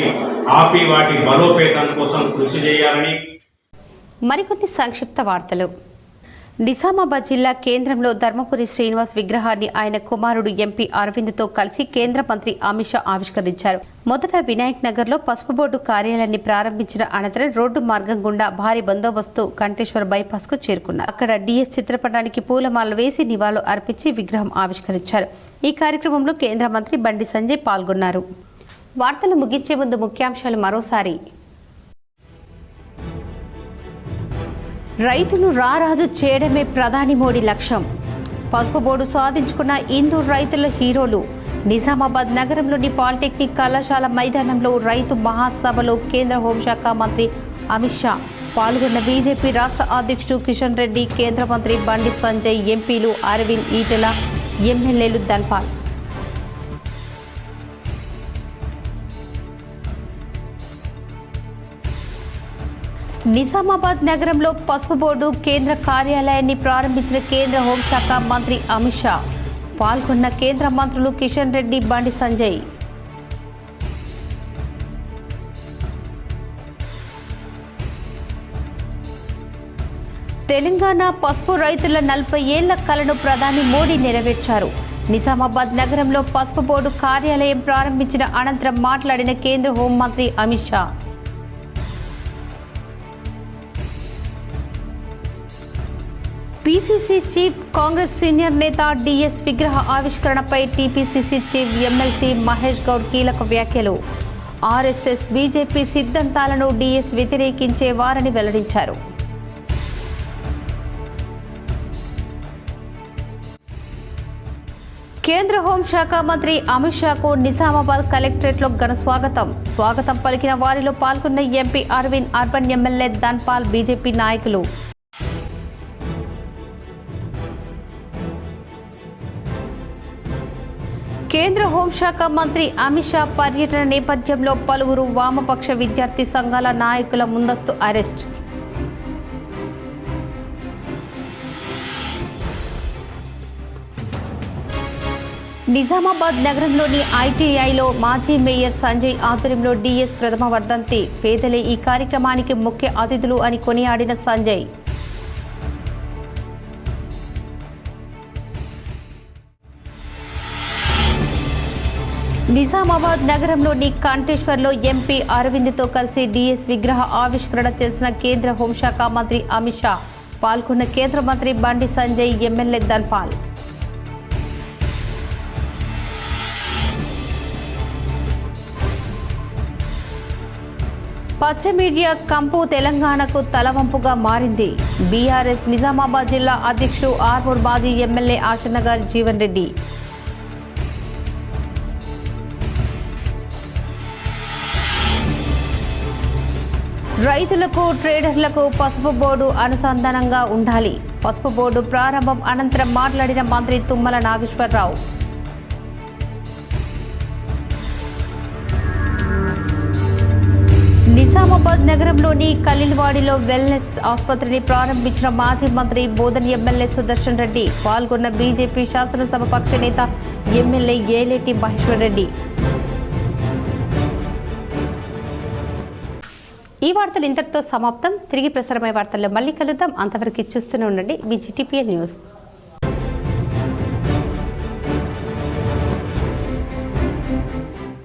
ఆపి వాటి బలోపేతం కోసం కృషి చేయాలని. మరికొన్ని సంక్షిప్త వార్తలు. నిజామాబాద్ జిల్లా కేంద్రంలో ధర్మపురి శ్రీనివాస్ విగ్రహాన్ని ఆయన కుమారుడు ఎంపీ అరవింద్తో కలిసి కేంద్ర మంత్రి అమిత్ షా ఆవిష్కరించారు. మొదట వినాయక్ నగర్లో పసుపు బోర్డు కార్యాలయాన్ని ప్రారంభించిన అనంతరం రోడ్డు మార్గం గుండా భారీ బందోబస్తు కంటేశ్వర్ బైపాస్కు చేరుకున్నారు. అక్కడ డిఎస్ చిత్రపటానికి పూలమాలలు వేసి నివాళులు అర్పించి విగ్రహం ఆవిష్కరించారు. ఈ కార్యక్రమంలో కేంద్ర మంత్రి బండి సంజయ్ పాల్గొన్నారు. వార్తలు ముగించే ముందు ముఖ్యాంశాలు మరోసారి. రైతును రారాజు చేయడమే ప్రధాని మోడీ లక్ష్యం. పసుపు బోర్డు సాధించుకున్న ఇందూరు రైతుల హీరోలు. నిజామాబాద్ నగరంలోని పాలిటెక్నిక్ కళాశాల మైదానంలో రైతు మహాసభలో కేంద్ర హోంశాఖ మంత్రి అమిత్ షా పాల్గొన్న బీజేపీ రాష్ట్ర అధ్యక్షుడు కిషన్ రెడ్డి, కేంద్ర మంత్రి బండి సంజయ్, ఎంపీలు అరవింద్, ఈటెల, ఎమ్మెల్యేలు ధన్పాల్. నిజామాబాద్ నగరంలో పసుపు బోర్డు కేంద్ర కార్యాలయాన్ని ప్రారంభించిన కేంద్ర హోంశాఖ మంత్రి అమిత్ షా పాల్గొన్న కేంద్ర మంత్రులు కిషన్ రెడ్డి, బండి సంజయ్. తెలంగాణ పసుపు రైతుల 40 ఏళ్ల కలను ప్రధాని మోడీ నెరవేర్చారు. నిజామాబాద్ నగరంలో పసుపు బోర్డు కార్యాలయం ప్రారంభించిన అనంతరం మాట్లాడిన కేంద్ర హోంమంత్రి Amit Shah. PCC chief Congress senior నేత డిఎస్ విగ్రహ ఆవిష్కరణపై TPCC chief MLC Mahesh Goud కీలక వ్యాఖ్యలు. ఆర్ఎస్ఎస్ బీజేపీ సిద్ధాంతాలను డిఎస్ వ్యతిరేకించేవారని వెల్లడించారు. కేంద్ర హోంశాఖ మంత్రి అమిత్ షాకు నిజామాబాద్ కలెక్టరేట్లో ఘన స్వాగతం పలికిన వారిలో పాల్గొన్న MP Arvind, urban MLA Dhanpal, BJP నాయకులు. కేంద్ర హోంశాఖ మంత్రి అమిత్ షా పర్యటన నేపథ్యంలో పలువురు వామపక్ష విద్యార్థి సంఘాల నాయకుల ముందస్తు అరెస్ట్. నిజామాబాద్ నగరంలోని ఐటీఐలో మాజీ మేయర్ సంజయ్ ఆధ్వర్యంలో డిఎస్ ప్రథమ వర్ధంతి. పేదలే ఈ కార్యక్రమానికి ముఖ్య అతిథులు అని కొనియాడిన సంజయ్. నిజామాబాద్ నగరంలోని కంటేశ్వర్లో ఎంపీ అరవింద్తో కలిసి డిఎస్ విగ్రహ ఆవిష్కరణ చేసిన కేంద్ర హోంశాఖ మంత్రి అమిత్ షా. పాల్గొన్న కేంద్ర మంత్రి బండి సంజయ్, ఎమ్మెల్యే ధన్పాల్. పచ్చ మీడియా కంపు తెలంగాణకు తలవంపుగా మారింది. బీఆర్ఎస్ నిజామాబాద్ జిల్లా అధ్యక్షుడు ఆర్మూర్ మాజీ ఎమ్మెల్యే ఆశనగర్ జీవన్ రెడ్డి. రైతులకు, ట్రేడర్లకు పసుపు బోర్డు అనుసంధానంగా ఉండాలి. పసుపు బోర్డు ప్రారంభం అనంతరం మాట్లాడిన మంత్రి తుమ్మల నాగేశ్వరరావు. నిజామాబాద్ నగరంలోని ఖలీల్వాడిలో వెల్నెస్ ఆసుపత్రిని ప్రారంభించిన మాజీ మంత్రి బోధన్, ఎమ్మెల్యే సుదర్శన్ రెడ్డి. పాల్గొన్న బీజేపీ శాసనసభ పక్ష నేత ఎమ్మెల్యే ఏలేటి మహేశ్వర్ రెడ్డి. ఈ వార్తలు ఇంతటితో సమాప్తం. తిరిగి ప్రసారమయ్యే వార్తల్లో మళ్ళీ కలుద్దాం. అంతవరకు చూస్తూనే ఉండండి BGTPL న్యూస్.